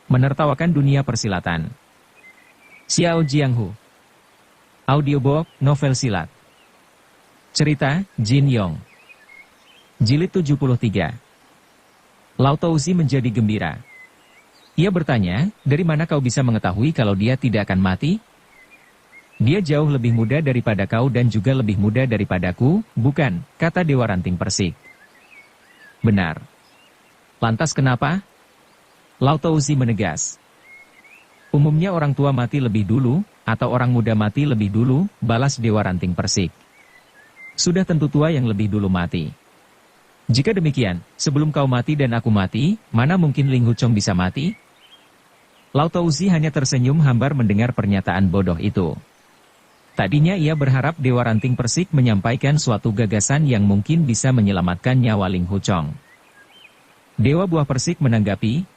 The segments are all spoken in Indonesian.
Menertawakan dunia persilatan. Xiao Jianghu. Audiobook, novel silat. Cerita, Jin Yong. Jilid 73. Lao Touzi menjadi gembira. Ia bertanya, dari mana kau bisa mengetahui kalau dia tidak akan mati? Dia jauh lebih muda daripada kau dan juga lebih muda daripadaku, bukan, kata Dewa Ranting Persik. Benar. Lantas kenapa? Lao Touzi menegas. Umumnya orang tua mati lebih dulu, atau orang muda mati lebih dulu, balas Dewa Ranting Persik. Sudah tentu tua yang lebih dulu mati. Jika demikian, sebelum kau mati dan aku mati, mana mungkin Ling Huchong bisa mati? Lao Touzi hanya tersenyum hambar mendengar pernyataan bodoh itu. Tadinya ia berharap Dewa Ranting Persik menyampaikan suatu gagasan yang mungkin bisa menyelamatkan nyawa Ling Huchong. Dewa Buah Persik menanggapi,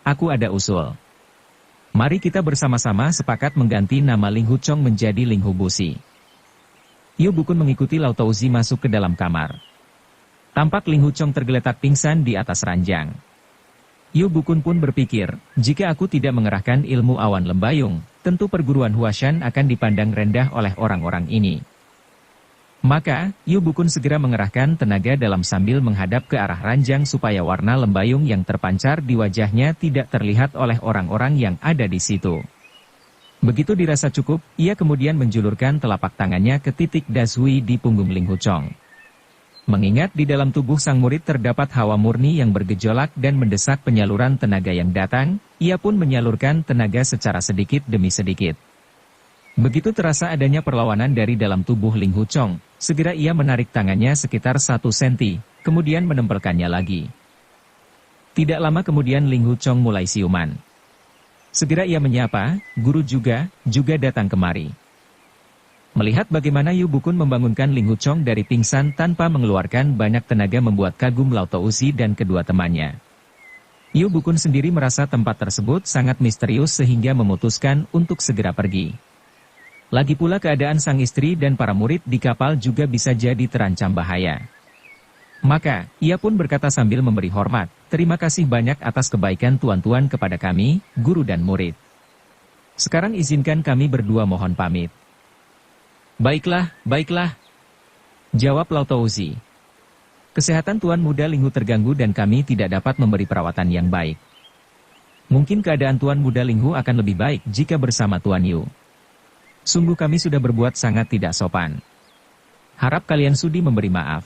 aku ada usul. Mari kita bersama-sama sepakat mengganti nama Ling Huchong menjadi Ling Hubusi. Yu Bukun mengikuti Lao Touzi masuk ke dalam kamar. Tampak Ling Huchong tergeletak pingsan di atas ranjang. Yu Bukun pun berpikir, jika aku tidak mengerahkan ilmu awan lembayung, tentu perguruan Huashan akan dipandang rendah oleh orang-orang ini. Maka, Yu Bukun segera mengerahkan tenaga dalam sambil menghadap ke arah ranjang supaya warna lembayung yang terpancar di wajahnya tidak terlihat oleh orang-orang yang ada di situ. Begitu dirasa cukup, ia kemudian menjulurkan telapak tangannya ke titik Dashui di punggung Ling Huchong. Mengingat di dalam tubuh sang murid terdapat hawa murni yang bergejolak dan mendesak penyaluran tenaga yang datang, ia pun menyalurkan tenaga secara sedikit demi sedikit. Begitu terasa adanya perlawanan dari dalam tubuh Ling Huchong, segera ia menarik tangannya sekitar 1 senti, kemudian menempelkannya lagi. Tidak lama kemudian Ling Huchong mulai siuman. Segera ia menyapa, guru juga datang kemari. Melihat bagaimana Yu Bukun membangunkan Ling Huchong dari pingsan tanpa mengeluarkan banyak tenaga membuat kagum Lao Touzi dan kedua temannya. Yu Bukun sendiri merasa tempat tersebut sangat misterius sehingga memutuskan untuk segera pergi. Lagi pula keadaan sang istri dan para murid di kapal juga bisa jadi terancam bahaya. Maka, ia pun berkata sambil memberi hormat, terima kasih banyak atas kebaikan tuan-tuan kepada kami, guru dan murid. Sekarang izinkan kami berdua mohon pamit. Baiklah, jawab Lao Touzi. Kesehatan Tuan Muda Linghu terganggu dan kami tidak dapat memberi perawatan yang baik. Mungkin keadaan Tuan Muda Linghu akan lebih baik jika bersama Tuan Yu. Sungguh kami sudah berbuat sangat tidak sopan. Harap kalian sudi memberi maaf.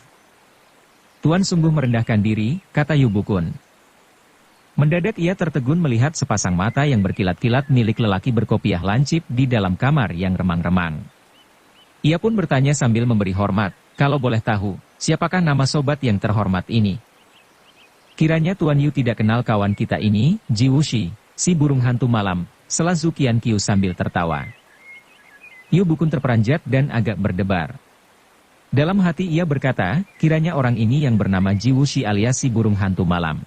Tuan sungguh merendahkan diri, kata Yu Bukun. Mendadak ia tertegun melihat sepasang mata yang berkilat-kilat milik lelaki berkopiah lancip di dalam kamar yang remang-remang. Ia pun bertanya sambil memberi hormat, kalau boleh tahu, siapakah nama sobat yang terhormat ini? Kiranya Tuan Yu tidak kenal kawan kita ini, Ji Wuxi, si burung hantu malam, sela Zhu Qianqiu sambil tertawa. Yu Bukun terperanjat dan agak berdebar. Dalam hati ia berkata, kiranya orang ini yang bernama Ji Wuxi alias si burung hantu malam.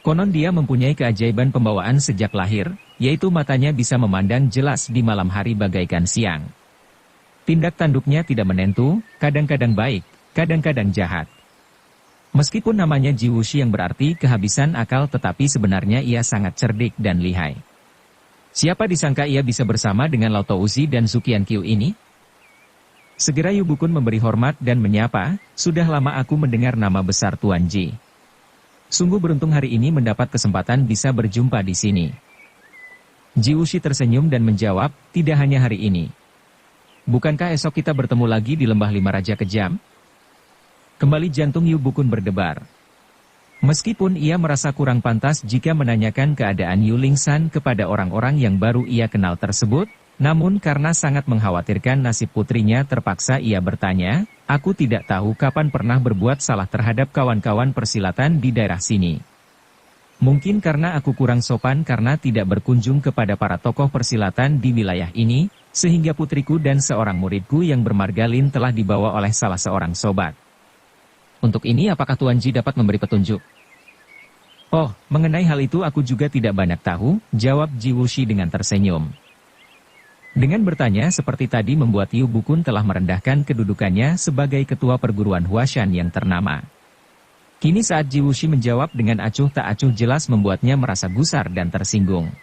Konon dia mempunyai keajaiban pembawaan sejak lahir, yaitu matanya bisa memandang jelas di malam hari bagaikan siang. Tindak tanduknya tidak menentu, kadang-kadang baik, kadang-kadang jahat. Meskipun namanya Ji Wuxi yang berarti kehabisan akal tetapi sebenarnya ia sangat cerdik dan lihai. Siapa disangka ia bisa bersama dengan Lao Touzi dan Zhu Qianqiu ini? Segera Yu Bukun memberi hormat dan menyapa, sudah lama aku mendengar nama besar Tuan Ji. Sungguh beruntung hari ini mendapat kesempatan bisa berjumpa di sini. Ji Wuxi tersenyum dan menjawab, tidak hanya hari ini. Bukankah esok kita bertemu lagi di Lembah Lima Raja Kejam? Kembali jantung Yu Bukun berdebar. Meskipun ia merasa kurang pantas jika menanyakan keadaan Yu Lingsan kepada orang-orang yang baru ia kenal tersebut, namun karena sangat mengkhawatirkan nasib putrinya terpaksa ia bertanya, aku tidak tahu kapan pernah berbuat salah terhadap kawan-kawan persilatan di daerah sini. Mungkin karena aku kurang sopan karena tidak berkunjung kepada para tokoh persilatan di wilayah ini, sehingga putriku dan seorang muridku yang bermargalin telah dibawa oleh salah seorang sobat. Untuk ini apakah Tuan Ji dapat memberi petunjuk? Oh, mengenai hal itu aku juga tidak banyak tahu, jawab Ji Wuxi dengan tersenyum. Dengan bertanya seperti tadi membuat Yu Bukun telah merendahkan kedudukannya sebagai ketua perguruan Huashan yang ternama. Kini saat Ji Wuxi menjawab dengan acuh tak acuh jelas membuatnya merasa gusar dan tersinggung.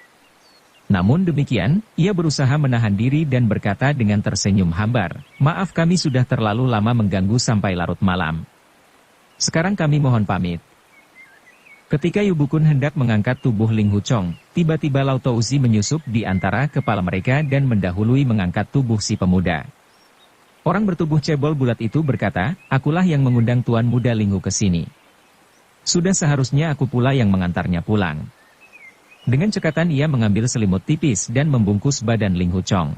Namun demikian, ia berusaha menahan diri dan berkata dengan tersenyum hambar, "Maaf kami sudah terlalu lama mengganggu sampai larut malam. Sekarang kami mohon pamit." Ketika Yu Bukun hendak mengangkat tubuh Ling Huchong, tiba-tiba Lao Touzi menyusup di antara kepala mereka dan mendahului mengangkat tubuh si pemuda. Orang bertubuh cebol bulat itu berkata, "Akulah yang mengundang Tuan Muda Ling Hu ke sini. Sudah seharusnya aku pula yang mengantarnya pulang." Dengan cekatan ia mengambil selimut tipis dan membungkus badan Ling Huchong.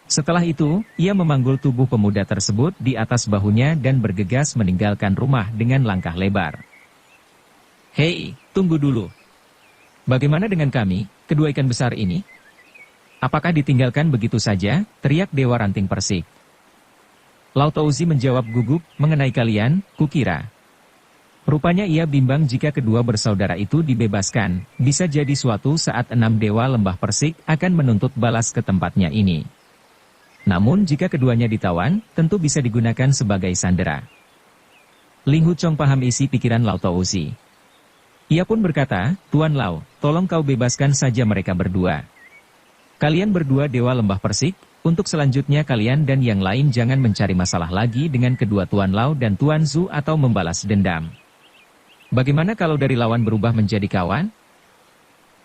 Setelah itu, ia memanggul tubuh pemuda tersebut di atas bahunya dan bergegas meninggalkan rumah dengan langkah lebar. "Hei, tunggu dulu. Bagaimana dengan kami, kedua ikan besar ini? Apakah ditinggalkan begitu saja?" teriak Dewa Ranting Persik. Lao Touzi menjawab gugup, "Mengenai kalian, kukira." Rupanya ia bimbang jika kedua bersaudara itu dibebaskan, bisa jadi suatu saat 6 dewa lembah Persik akan menuntut balas ke tempatnya ini. Namun jika keduanya ditawan, tentu bisa digunakan sebagai sandera. Ling Huchong paham isi pikiran Lao Touzi. Ia pun berkata, "Tuan Lao, tolong kau bebaskan saja mereka berdua. Kalian berdua dewa lembah Persik, untuk selanjutnya kalian dan yang lain jangan mencari masalah lagi dengan kedua Tuan Lao dan Tuan Zhu atau membalas dendam. Bagaimana kalau dari lawan berubah menjadi kawan?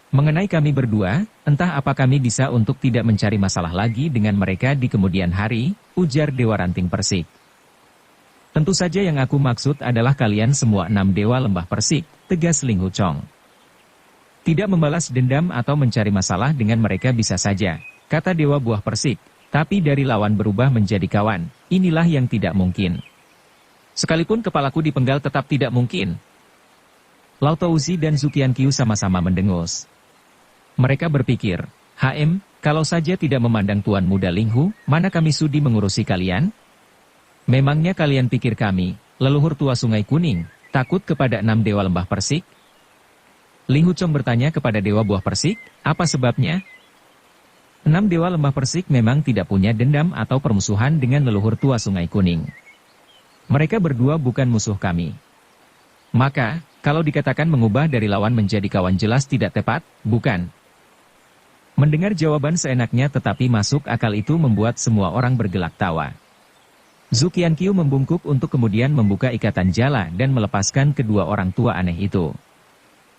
Mengenai kami berdua, entah apa kami bisa untuk tidak mencari masalah lagi dengan mereka di kemudian hari," ujar Dewa Ranting Persik. "Tentu saja yang aku maksud adalah kalian semua 6 dewa lembah Persik," tegas Ling Huchong. "Tidak membalas dendam atau mencari masalah dengan mereka bisa saja," kata Dewa Buah Persik, "tapi dari lawan berubah menjadi kawan, inilah yang tidak mungkin. Sekalipun kepalaku dipenggal tetap tidak mungkin." Lao Touzi dan Zhu Qianqiu sama-sama mendengus. Mereka berpikir, kalau saja tidak memandang Tuan Muda Ling Hu, mana kami sudi mengurusi kalian? Memangnya kalian pikir kami, leluhur tua Sungai Kuning, takut kepada 6 dewa lembah Persik?" Ling Huchong bertanya kepada Dewa Buah Persik, "Apa sebabnya?" 6 dewa lembah Persik memang tidak punya dendam atau permusuhan dengan leluhur tua Sungai Kuning. Mereka berdua bukan musuh kami. Maka, kalau dikatakan mengubah dari lawan menjadi kawan jelas tidak tepat, bukan? Mendengar jawaban seenaknya tetapi masuk akal itu membuat semua orang bergelak tawa. Zhu Qianqiu membungkuk untuk kemudian membuka ikatan jala dan melepaskan kedua orang tua aneh itu.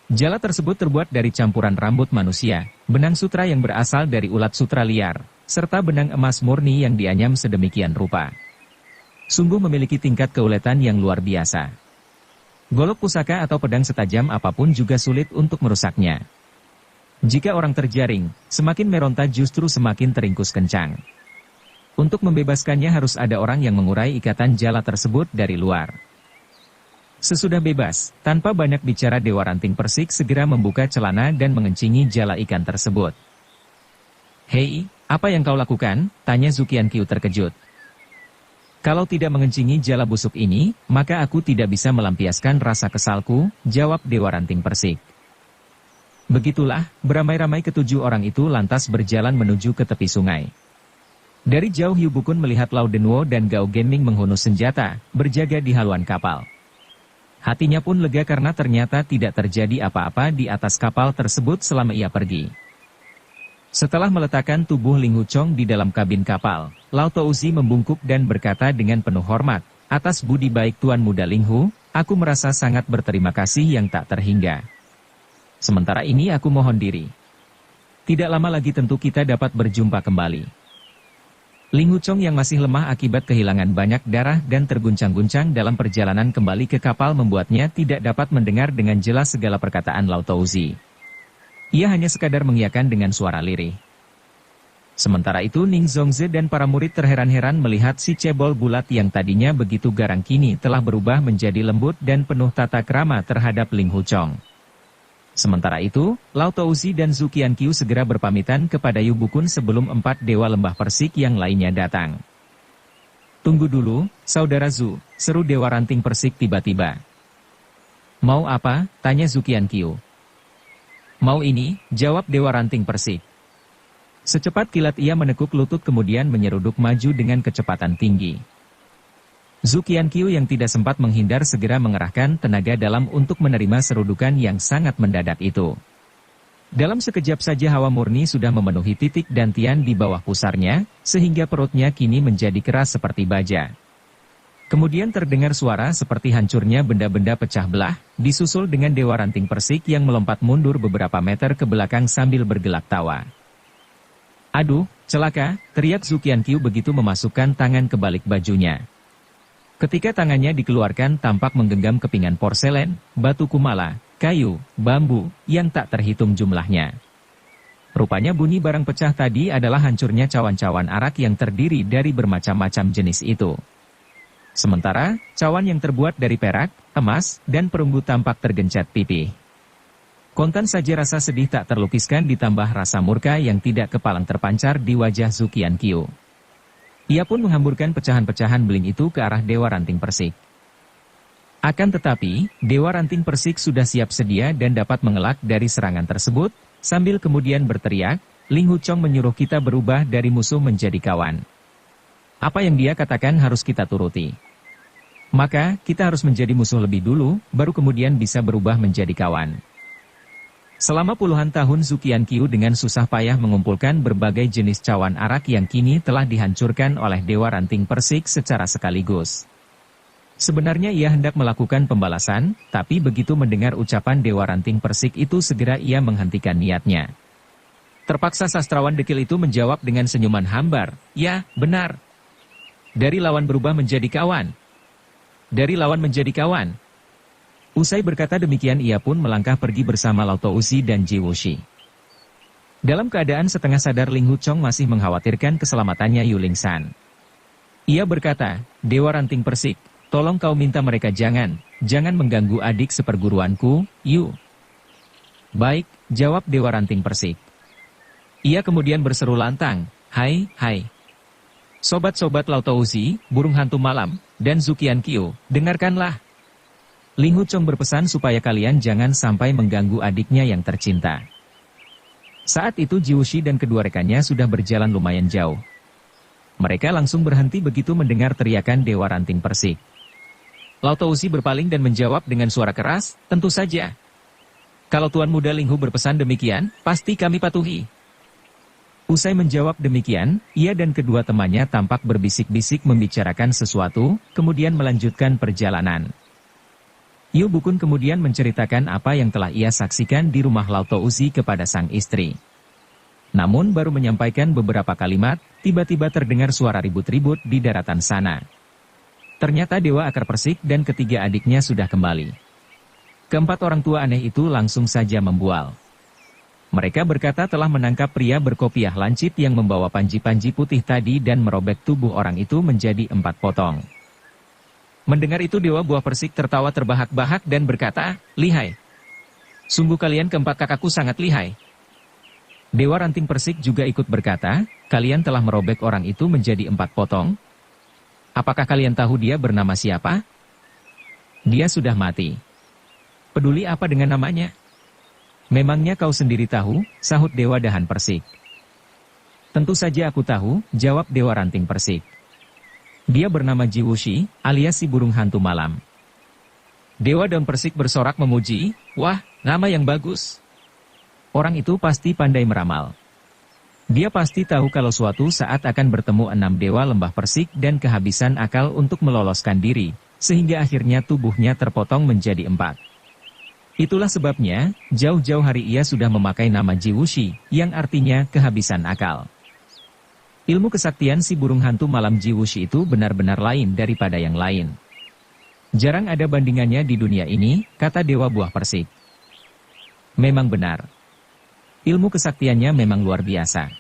Jala tersebut terbuat dari campuran rambut manusia, benang sutra yang berasal dari ulat sutra liar, serta benang emas murni yang dianyam sedemikian rupa. Sungguh memiliki tingkat keuletan yang luar biasa. Golok pusaka atau pedang setajam apapun juga sulit untuk merusaknya. Jika orang terjaring, semakin meronta justru semakin teringkus kencang. Untuk membebaskannya harus ada orang yang mengurai ikatan jala tersebut dari luar. Sesudah bebas, tanpa banyak bicara Dewa Ranting Persik segera membuka celana dan mengencingi jala ikan tersebut. "Hei, apa yang kau lakukan?" tanya Zhu Qianqiu terkejut. "Kalau tidak mengencingi jala busuk ini, maka aku tidak bisa melampiaskan rasa kesalku," jawab Dewa Ranting Persik. Begitulah, beramai-ramai ketujuh orang itu lantas berjalan menuju ke tepi sungai. Dari jauh Yu Bukun melihat Lao Denwo dan Gao Genming menghunus senjata, berjaga di haluan kapal. Hatinya pun lega karena ternyata tidak terjadi apa-apa di atas kapal tersebut selama ia pergi. Setelah meletakkan tubuh Ling Huchong di dalam kabin kapal, Lao Touzi membungkuk dan berkata dengan penuh hormat, "Atas budi baik Tuan Muda Ling Hu, aku merasa sangat berterima kasih yang tak terhingga. Sementara ini aku mohon diri. Tidak lama lagi tentu kita dapat berjumpa kembali." Ling Huchong yang masih lemah akibat kehilangan banyak darah dan terguncang-guncang dalam perjalanan kembali ke kapal membuatnya tidak dapat mendengar dengan jelas segala perkataan Lao Touzi. Ia hanya sekadar mengiyakan dengan suara lirih. Sementara itu Ning Zongze dan para murid terheran-heran melihat si cebol bulat yang tadinya begitu garang kini telah berubah menjadi lembut dan penuh tata krama terhadap Ling Huchong. Sementara itu, Lao Touzi dan Zhu Qianqiu segera berpamitan kepada Yu Bukun sebelum 4 dewa lembah Persik yang lainnya datang. "Tunggu dulu, Saudara Zhu," seru Dewa Ranting Persik tiba-tiba. "Mau apa?" tanya Zhu Qianqiu. "Mau ini," jawab Dewa Ranting Persik. Secepat kilat ia menekuk lutut kemudian menyeruduk maju dengan kecepatan tinggi. Zhu Qianqiu yang tidak sempat menghindar segera mengerahkan tenaga dalam untuk menerima serudukan yang sangat mendadak itu. Dalam sekejap saja hawa murni sudah memenuhi titik dantian di bawah pusarnya, sehingga perutnya kini menjadi keras seperti baja. Kemudian terdengar suara seperti hancurnya benda-benda pecah belah, disusul dengan Dewa Ranting Persik yang melompat mundur beberapa meter ke belakang sambil bergelak tawa. "Aduh, celaka!" teriak Zhu Qianqiu begitu memasukkan tangan ke balik bajunya. Ketika tangannya dikeluarkan tampak menggenggam kepingan porselen, batu kumala, kayu, bambu, yang tak terhitung jumlahnya. Rupanya bunyi barang pecah tadi adalah hancurnya cawan-cawan arak yang terdiri dari bermacam-macam jenis itu. Sementara, cawan yang terbuat dari perak, emas, dan perunggu tampak tergencet pipih. Kontan saja rasa sedih tak terlukiskan ditambah rasa murka yang tidak kepalang terpancar di wajah Zhu Qianqiu. Ia pun menghamburkan pecahan-pecahan beling itu ke arah Dewa Ranting Persik. Akan tetapi, Dewa Ranting Persik sudah siap sedia dan dapat mengelak dari serangan tersebut, sambil kemudian berteriak, "Ling Huchong menyuruh kita berubah dari musuh menjadi kawan. Apa yang dia katakan harus kita turuti. Maka, kita harus menjadi musuh lebih dulu, baru kemudian bisa berubah menjadi kawan." Selama puluhan tahun Zhu Qianqiu dengan susah payah mengumpulkan berbagai jenis cawan arak yang kini telah dihancurkan oleh Dewa Ranting Persik secara sekaligus. Sebenarnya ia hendak melakukan pembalasan, tapi begitu mendengar ucapan Dewa Ranting Persik itu segera ia menghentikan niatnya. Terpaksa sastrawan dekil itu menjawab dengan senyuman hambar, "Ya, benar. Dari lawan berubah menjadi kawan. Dari lawan menjadi kawan." Usai berkata demikian ia pun melangkah pergi bersama Lao Touzi dan Ji Wuxi. Dalam keadaan setengah sadar Ling Huchong masih mengkhawatirkan keselamatannya Yu Lingsan. Ia berkata, "Dewa Ranting Persik, tolong kau minta mereka jangan mengganggu adik seperguruanku, Yu." "Baik," jawab Dewa Ranting Persik. Ia kemudian berseru lantang, "Hai, hai. Sobat-sobat Lao Touzi, burung hantu malam, dan Zhu Qianqiu, dengarkanlah. Ling Huchong berpesan supaya kalian jangan sampai mengganggu adiknya yang tercinta." Saat itu Ji Wuxi dan kedua rekannya sudah berjalan lumayan jauh. Mereka langsung berhenti begitu mendengar teriakan Dewa Ranting Persik. Lao Touzi berpaling dan menjawab dengan suara keras, "Tentu saja. Kalau Tuan Muda Ling Hu berpesan demikian, pasti kami patuhi." Usai menjawab demikian, ia dan kedua temannya tampak berbisik-bisik membicarakan sesuatu, kemudian melanjutkan perjalanan. Yu Bukun kemudian menceritakan apa yang telah ia saksikan di rumah Lao Touzi kepada sang istri. Namun baru menyampaikan beberapa kalimat, tiba-tiba terdengar suara ribut-ribut di daratan sana. Ternyata Dewa Akar Persik dan ketiga adiknya sudah kembali. Keempat orang tua aneh itu langsung saja membual. Mereka berkata telah menangkap pria berkopiah lancip yang membawa panji-panji putih tadi dan merobek tubuh orang itu menjadi 4 potong. Mendengar itu Dewa Buah Persik tertawa terbahak-bahak dan berkata, "Lihai. Sungguh kalian keempat kakakku sangat lihai." Dewa Ranting Persik juga ikut berkata, "Kalian telah merobek orang itu menjadi 4 potong? Apakah kalian tahu dia bernama siapa?" "Dia sudah mati." "Peduli apa dengan namanya?" "Memangnya kau sendiri tahu?" sahut Dewa Dahan Persik. "Tentu saja aku tahu," jawab Dewa Ranting Persik. "Dia bernama Ji Wuxi, alias si burung hantu malam." Dewa Daun Persik bersorak memuji, "Wah, nama yang bagus. Orang itu pasti pandai meramal. Dia pasti tahu kalau suatu saat akan bertemu 6 dewa lembah Persik dan kehabisan akal untuk meloloskan diri, sehingga akhirnya tubuhnya terpotong menjadi 4. Itulah sebabnya, jauh-jauh hari ia sudah memakai nama Ji Wuxi, yang artinya kehabisan akal." Ilmu kesaktian si burung hantu malam Ji Wuxi itu benar-benar lain daripada yang lain. Jarang ada bandingannya di dunia ini, kata Dewa Buah Persik. Memang benar. Ilmu kesaktiannya memang luar biasa.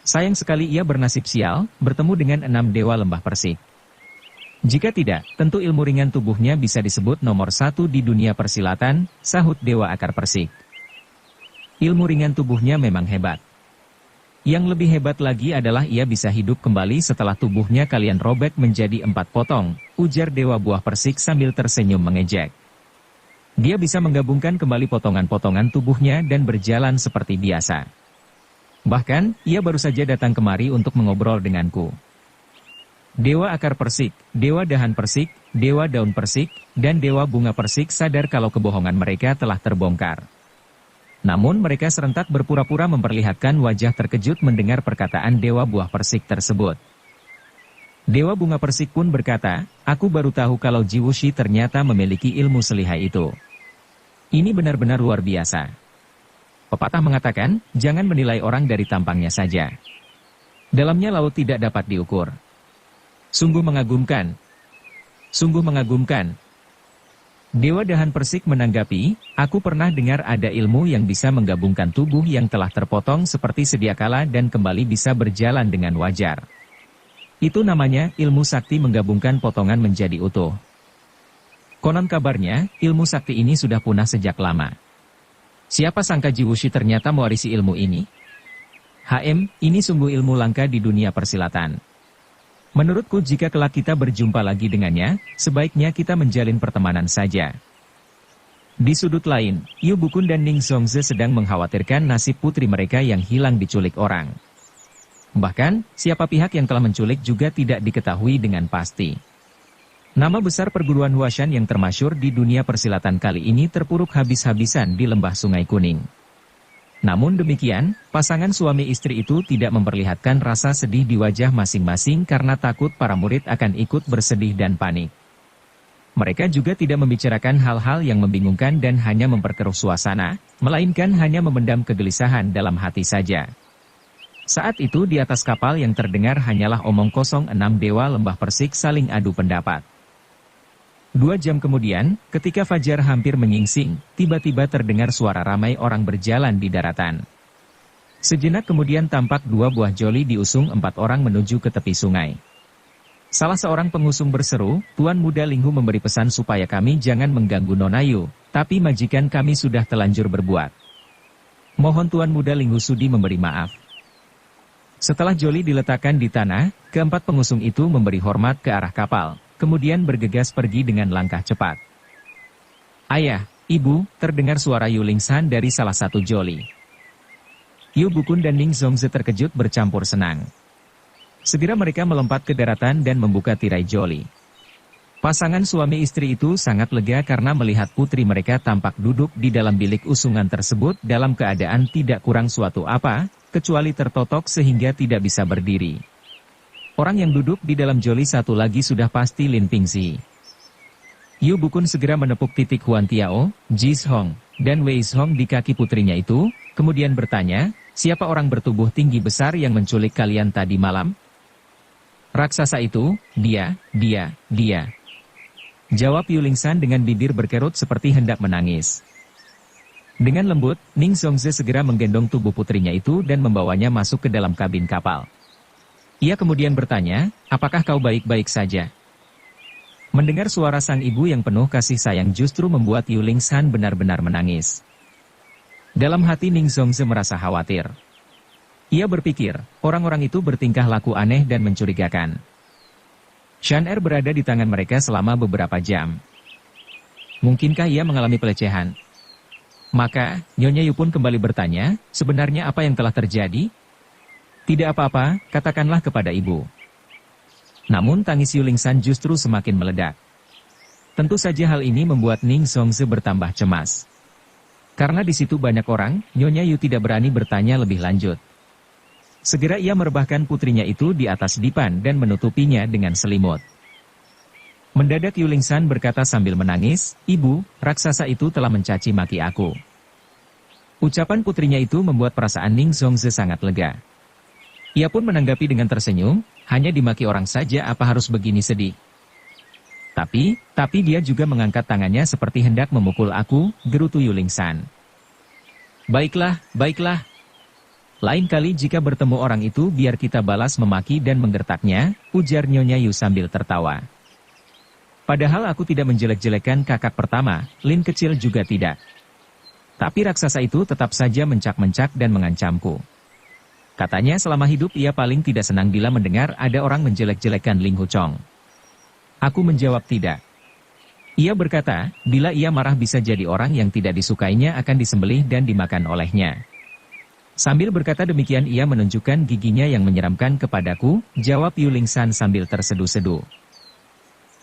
Sayang sekali ia bernasib sial, bertemu dengan 6 dewa lembah Persik. Jika tidak, tentu ilmu ringan tubuhnya bisa disebut nomor 1 di dunia persilatan, sahut Dewa Akar Persik. Ilmu ringan tubuhnya memang hebat. Yang lebih hebat lagi adalah ia bisa hidup kembali setelah tubuhnya kalian robek menjadi 4 potong, ujar Dewa Buah Persik sambil tersenyum mengejek. Dia bisa menggabungkan kembali potongan-potongan tubuhnya dan berjalan seperti biasa. Bahkan, ia baru saja datang kemari untuk mengobrol denganku. Dewa akar persik, dewa dahan persik, dewa daun persik, dan dewa bunga persik sadar kalau kebohongan mereka telah terbongkar. Namun mereka serentak berpura-pura memperlihatkan wajah terkejut mendengar perkataan dewa buah persik tersebut. Dewa bunga persik pun berkata, aku baru tahu kalau Jiwushi ternyata memiliki ilmu selihai itu. Ini benar-benar luar biasa. Pepatah mengatakan, jangan menilai orang dari tampangnya saja. Dalamnya laut tidak dapat diukur. Sungguh mengagumkan. Sungguh mengagumkan. Dewa dahan persik menanggapi, aku pernah dengar ada ilmu yang bisa menggabungkan tubuh yang telah terpotong seperti sedia kala dan kembali bisa berjalan dengan wajar. Itu namanya ilmu sakti menggabungkan potongan menjadi utuh. Konon kabarnya, ilmu sakti ini sudah punah sejak lama. Siapa sangka Jiwushi ternyata mewarisi ilmu ini? Ini sungguh ilmu langka di dunia persilatan. Menurutku jika kelak kita berjumpa lagi dengannya, sebaiknya kita menjalin pertemanan saja. Di sudut lain, Yu Bukun dan Ning Zongze sedang mengkhawatirkan nasib putri mereka yang hilang diculik orang. Bahkan, siapa pihak yang telah menculik juga tidak diketahui dengan pasti. Nama besar perguruan Huashan yang termasyur di dunia persilatan kali ini terpuruk habis-habisan di lembah Sungai Kuning. Namun demikian, pasangan suami istri itu tidak memperlihatkan rasa sedih di wajah masing-masing karena takut para murid akan ikut bersedih dan panik. Mereka juga tidak membicarakan hal-hal yang membingungkan dan hanya memperkeruh suasana, melainkan hanya memendam kegelisahan dalam hati saja. Saat itu di atas kapal yang terdengar hanyalah omong kosong 6 dewa lembah persik saling adu pendapat. 2 jam kemudian, ketika fajar hampir menyingsing, tiba-tiba terdengar suara ramai orang berjalan di daratan. Sejenak kemudian tampak 2 buah joli diusung 4 orang menuju ke tepi sungai. Salah seorang pengusung berseru, Tuan Muda Linghu memberi pesan supaya kami jangan mengganggu Nona Yu, tapi majikan kami sudah telanjur berbuat. Mohon Tuan Muda Linghu sudi memberi maaf. Setelah joli diletakkan di tanah, keempat pengusung itu memberi hormat ke arah kapal. Kemudian bergegas pergi dengan langkah cepat. Ayah, Ibu, terdengar suara Yu Lingsan dari salah satu joli. Yu Bukun dan Ning Zongze terkejut bercampur senang. Segera mereka melompat ke daratan dan membuka tirai joli. Pasangan suami istri itu sangat lega karena melihat putri mereka tampak duduk di dalam bilik usungan tersebut dalam keadaan tidak kurang suatu apa, kecuali tertotok sehingga tidak bisa berdiri. Orang yang duduk di dalam joli satu lagi sudah pasti Lin Pingxi. Yu Bukun segera menepuk titik Huan Tiao, Jis Hong, dan Wei Hong di kaki putrinya itu, kemudian bertanya, siapa orang bertubuh tinggi besar yang menculik kalian tadi malam? Raksasa itu, dia. Jawab Yu Lingsan dengan bibir berkerut seperti hendak menangis. Dengan lembut, Ning Zongze segera menggendong tubuh putrinya itu dan membawanya masuk ke dalam kabin kapal. Ia kemudian bertanya, apakah kau baik-baik saja? Mendengar suara sang ibu yang penuh kasih sayang justru membuat Yu Lingsan benar-benar menangis. Dalam hati Ning Zongze merasa khawatir. Ia berpikir, orang-orang itu bertingkah laku aneh dan mencurigakan. Shan Er berada di tangan mereka selama beberapa jam. Mungkinkah ia mengalami pelecehan? Maka, Nyonya Yu pun kembali bertanya, sebenarnya apa yang telah terjadi? Tidak apa-apa, katakanlah kepada ibu. Namun tangis Yu Lingsan justru semakin meledak. Tentu saja hal ini membuat Ning Zongze bertambah cemas. Karena di situ banyak orang, Nyonya Yu tidak berani bertanya lebih lanjut. Segera ia merebahkan putrinya itu di atas dipan dan menutupinya dengan selimut. Mendadak Yu Lingsan berkata sambil menangis, Ibu, raksasa itu telah mencaci maki aku. Ucapan putrinya itu membuat perasaan Ning Zongze sangat lega. Ia pun menanggapi dengan tersenyum, hanya dimaki orang saja apa harus begini sedih. Tapi dia juga mengangkat tangannya seperti hendak memukul aku, gerutu Yu Lingsan. Baiklah. Lain kali jika bertemu orang itu biar kita balas memaki dan menggertaknya, ujar Nyonya Yu sambil tertawa. Padahal aku tidak menjelek-jelekan kakak pertama, Lin kecil juga tidak. Tapi raksasa itu tetap saja mencak-mencak dan mengancamku. Katanya selama hidup ia paling tidak senang bila mendengar ada orang menjelek-jelekan Ling Huchong. Aku menjawab tidak. Ia berkata, bila ia marah bisa jadi orang yang tidak disukainya akan disembelih dan dimakan olehnya. Sambil berkata demikian ia menunjukkan giginya yang menyeramkan kepadaku, jawab Yuling San sambil terseduh-seduh.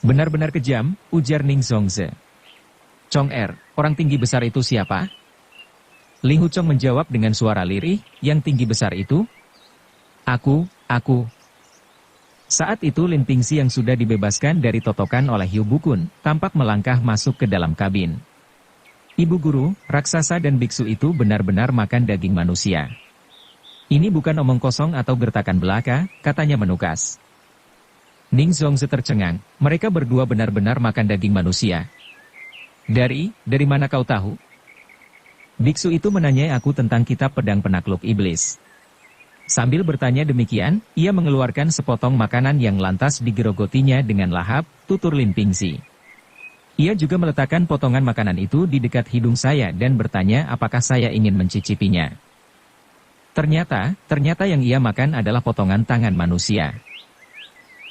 Benar-benar kejam, ujar Ning Zongze. Chong Er, orang tinggi besar itu siapa? Ling Huchong menjawab dengan suara lirih, yang tinggi besar itu? Aku. Saat itu Lin Pingxi yang sudah dibebaskan dari totokan oleh Hiu Bukun, tampak melangkah masuk ke dalam kabin. Ibu guru, raksasa dan biksu itu benar-benar makan daging manusia. Ini bukan omong kosong atau gertakan belaka, katanya menukas. Ning Zongze tercengang, mereka berdua benar-benar makan daging manusia. Dari mana kau tahu? Biksu itu menanyai aku tentang kitab pedang penakluk iblis. Sambil bertanya demikian, ia mengeluarkan sepotong makanan yang lantas digerogotinya dengan lahap, tutur Lin Pingxi. Ia juga meletakkan potongan makanan itu di dekat hidung saya dan bertanya apakah saya ingin mencicipinya. Ternyata yang ia makan adalah potongan tangan manusia.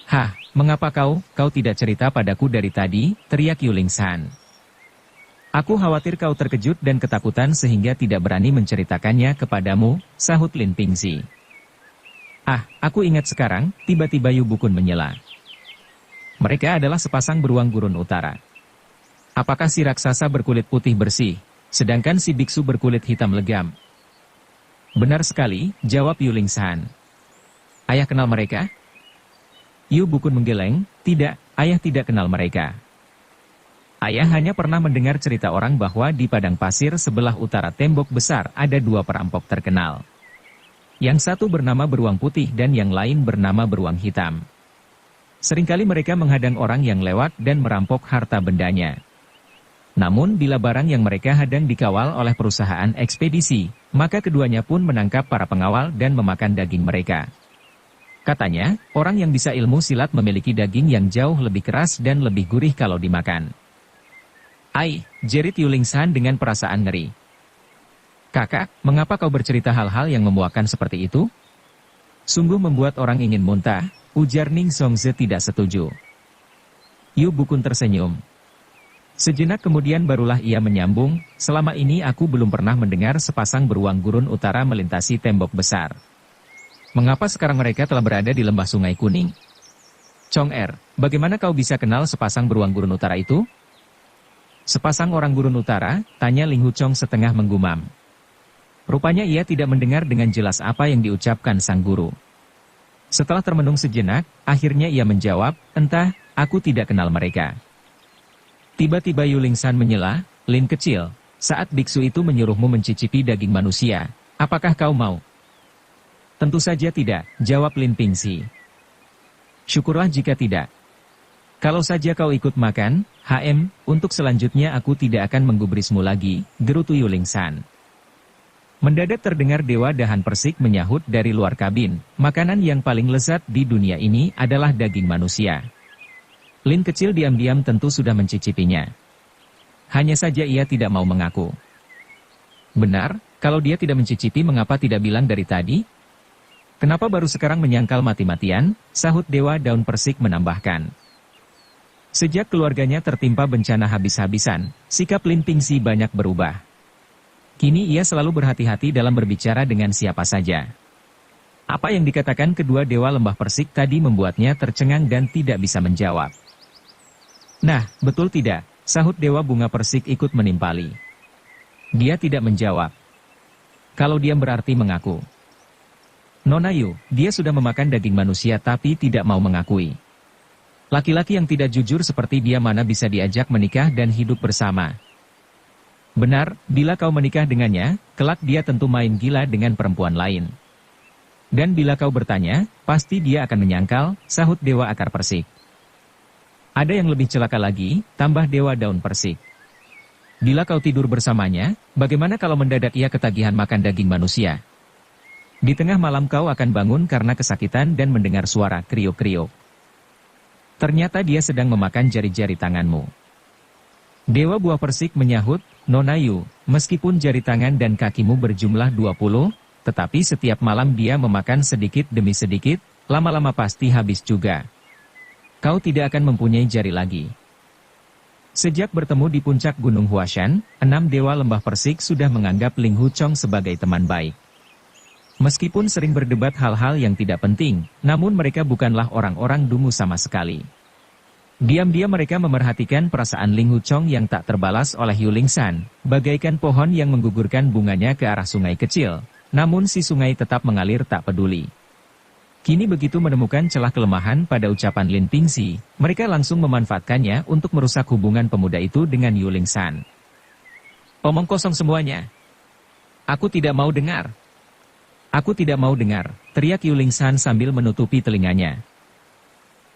Hah, mengapa kau tidak cerita padaku dari tadi, teriak Yuling San. Aku khawatir kau terkejut dan ketakutan sehingga tidak berani menceritakannya kepadamu, sahut Lin Pingxi. Aku ingat sekarang, tiba-tiba Yu Bukun menyela. Mereka adalah sepasang beruang gurun utara. Apakah si raksasa berkulit putih bersih, sedangkan si biksu berkulit hitam legam? Benar sekali, jawab Yuling San. Ayah kenal mereka? Yu Bukun menggeleng, tidak, ayah tidak kenal mereka. Ayah hanya pernah mendengar cerita orang bahwa di padang pasir sebelah utara tembok besar ada dua perampok terkenal. Yang satu bernama beruang putih dan yang lain bernama beruang hitam. Seringkali mereka menghadang orang yang lewat dan merampok harta bendanya. Namun bila barang yang mereka hadang dikawal oleh perusahaan ekspedisi, maka keduanya pun menangkap para pengawal dan memakan daging mereka. Katanya, orang yang bisa ilmu silat memiliki daging yang jauh lebih keras dan lebih gurih kalau dimakan. Jerit Yuling San dengan perasaan ngeri. Kakak, mengapa kau bercerita hal-hal yang memuakkan seperti itu? Sungguh membuat orang ingin muntah, ujar Ning Zongze tidak setuju. Yu Bukun tersenyum. Sejenak kemudian barulah ia menyambung, selama ini aku belum pernah mendengar sepasang beruang gurun utara melintasi tembok besar. Mengapa sekarang mereka telah berada di lembah Sungai Kuning? Chong Er, bagaimana kau bisa kenal sepasang beruang gurun utara itu? Sepasang orang gurun utara, tanya Ling Huchong setengah menggumam. Rupanya ia tidak mendengar dengan jelas apa yang diucapkan sang guru. Setelah termenung sejenak, akhirnya ia menjawab, entah, aku tidak kenal mereka. Tiba-tiba Yuling San menyela, Lin kecil, saat biksu itu menyuruhmu mencicipi daging manusia, apakah kau mau? Tentu saja tidak, jawab Lin Pingxi. Syukurlah jika tidak. Kalau saja kau ikut makan, untuk selanjutnya aku tidak akan menggubrismu lagi, gerutu Yuling San. Mendadak terdengar Dewa Dahan Persik menyahut dari luar kabin, makanan yang paling lezat di dunia ini adalah daging manusia. Lin kecil diam-diam tentu sudah mencicipinya. Hanya saja ia tidak mau mengaku. Benar, kalau dia tidak mencicipi mengapa tidak bilang dari tadi? Kenapa baru sekarang menyangkal mati-matian, sahut Dewa Daun Persik menambahkan. Sejak keluarganya tertimpa bencana habis-habisan, sikap Lin Pingxi banyak berubah. Kini ia selalu berhati-hati dalam berbicara dengan siapa saja. Apa yang dikatakan kedua Dewa Lembah Persik tadi membuatnya tercengang dan tidak bisa menjawab. Nah, betul tidak, sahut Dewa Bunga Persik ikut menimpali. Dia tidak menjawab. Kalau diam berarti mengaku. Nona Yu, dia sudah memakan daging manusia tapi tidak mau mengakui. Laki-laki yang tidak jujur seperti dia mana bisa diajak menikah dan hidup bersama. Benar, bila kau menikah dengannya, kelak dia tentu main gila dengan perempuan lain. Dan bila kau bertanya, pasti dia akan menyangkal, sahut Dewa Akar Persik. Ada yang lebih celaka lagi, tambah Dewa Daun Persik. Bila kau tidur bersamanya, bagaimana kalau mendadak ia ketagihan makan daging manusia? Di tengah malam kau akan bangun karena kesakitan dan mendengar suara kriuk-kriuk. Ternyata dia sedang memakan jari-jari tanganmu. Dewa Buah Persik menyahut, Nona Yu, meskipun jari tangan dan kakimu berjumlah 20, tetapi setiap malam dia memakan sedikit demi sedikit, lama-lama pasti habis juga. Kau tidak akan mempunyai jari lagi. Sejak bertemu di puncak Gunung Huashan, 6 Dewa Lembah Persik sudah menganggap Ling Huchong sebagai teman baik. Meskipun sering berdebat hal-hal yang tidak penting, namun mereka bukanlah orang-orang dungu sama sekali. Diam-diam mereka memerhatikan perasaan Ling Wuchong yang tak terbalas oleh Yu Lingsan, bagaikan pohon yang menggugurkan bunganya ke arah sungai kecil, namun si sungai tetap mengalir tak peduli. Kini begitu menemukan celah kelemahan pada ucapan Lin Pingxi, mereka langsung memanfaatkannya untuk merusak hubungan pemuda itu dengan Yu Lingsan. Omong kosong semuanya. Aku tidak mau dengar. Aku tidak mau dengar, teriak Yu Lingsan sambil menutupi telinganya.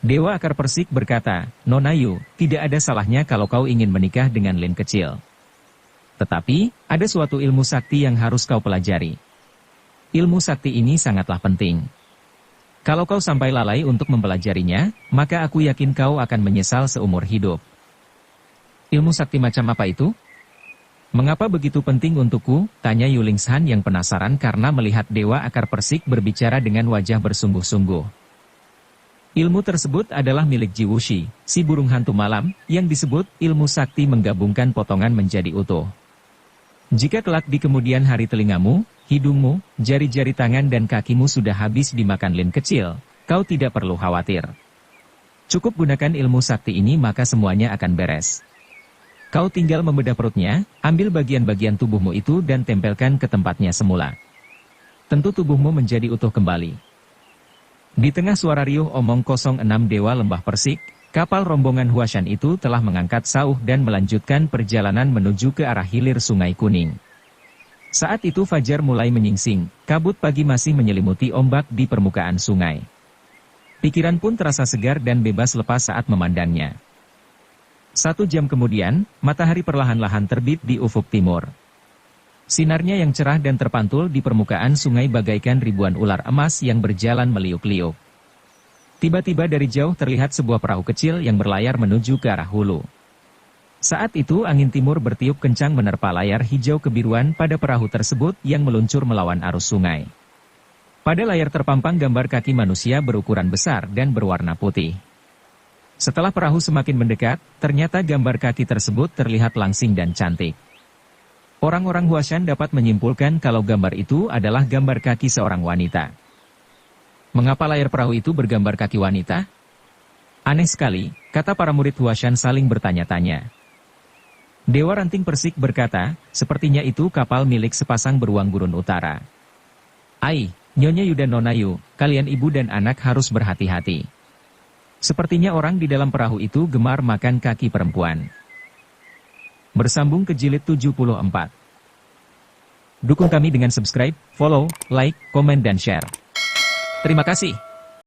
Dewa Akar Persik berkata, Nona Yu, tidak ada salahnya kalau kau ingin menikah dengan Lin kecil. Tetapi, ada suatu ilmu sakti yang harus kau pelajari. Ilmu sakti ini sangatlah penting. Kalau kau sampai lalai untuk mempelajarinya, maka aku yakin kau akan menyesal seumur hidup. Ilmu sakti macam apa itu? Mengapa begitu penting untukku? Tanya Yu Lingsan yang penasaran karena melihat Dewa Akar Persik berbicara dengan wajah bersungguh-sungguh. Ilmu tersebut adalah milik Ji Wuxi, si burung hantu malam, yang disebut ilmu sakti menggabungkan potongan menjadi utuh. Jika kelak di kemudian hari telingamu, hidungmu, jari-jari tangan dan kakimu sudah habis dimakan Lin kecil, kau tidak perlu khawatir. Cukup gunakan ilmu sakti ini maka semuanya akan beres. Kau tinggal membedah perutnya, ambil bagian-bagian tubuhmu itu dan tempelkan ke tempatnya semula. Tentu tubuhmu menjadi utuh kembali. Di tengah suara riuh omong kosong 6 Dewa Lembah Persik, kapal rombongan Huashan itu telah mengangkat sauh dan melanjutkan perjalanan menuju ke arah hilir Sungai Kuning. Saat itu fajar mulai menyingsing, kabut pagi masih menyelimuti ombak di permukaan sungai. Pikiran pun terasa segar dan bebas lepas saat memandangnya. 1 jam kemudian, matahari perlahan-lahan terbit di ufuk timur. Sinarnya yang cerah dan terpantul di permukaan sungai bagaikan ribuan ular emas yang berjalan meliuk-liuk. Tiba-tiba dari jauh terlihat sebuah perahu kecil yang berlayar menuju ke arah hulu. Saat itu angin timur bertiup kencang menerpa layar hijau kebiruan pada perahu tersebut yang meluncur melawan arus sungai. Pada layar terpampang gambar kaki manusia berukuran besar dan berwarna putih. Setelah perahu semakin mendekat, ternyata gambar kaki tersebut terlihat langsing dan cantik. Orang-orang Huashan dapat menyimpulkan kalau gambar itu adalah gambar kaki seorang wanita. Mengapa layar perahu itu bergambar kaki wanita? Aneh sekali, kata para murid Huashan saling bertanya-tanya. Dewa Ranting Persik berkata, sepertinya itu kapal milik sepasang beruang gurun utara. Ai, Nyonya Yu dan Nona Yu, kalian ibu dan anak harus berhati-hati. Sepertinya orang di dalam perahu itu gemar makan kaki perempuan. Bersambung ke jilid 74. Dukung kami dengan subscribe, follow, like, komen dan share. Terima kasih.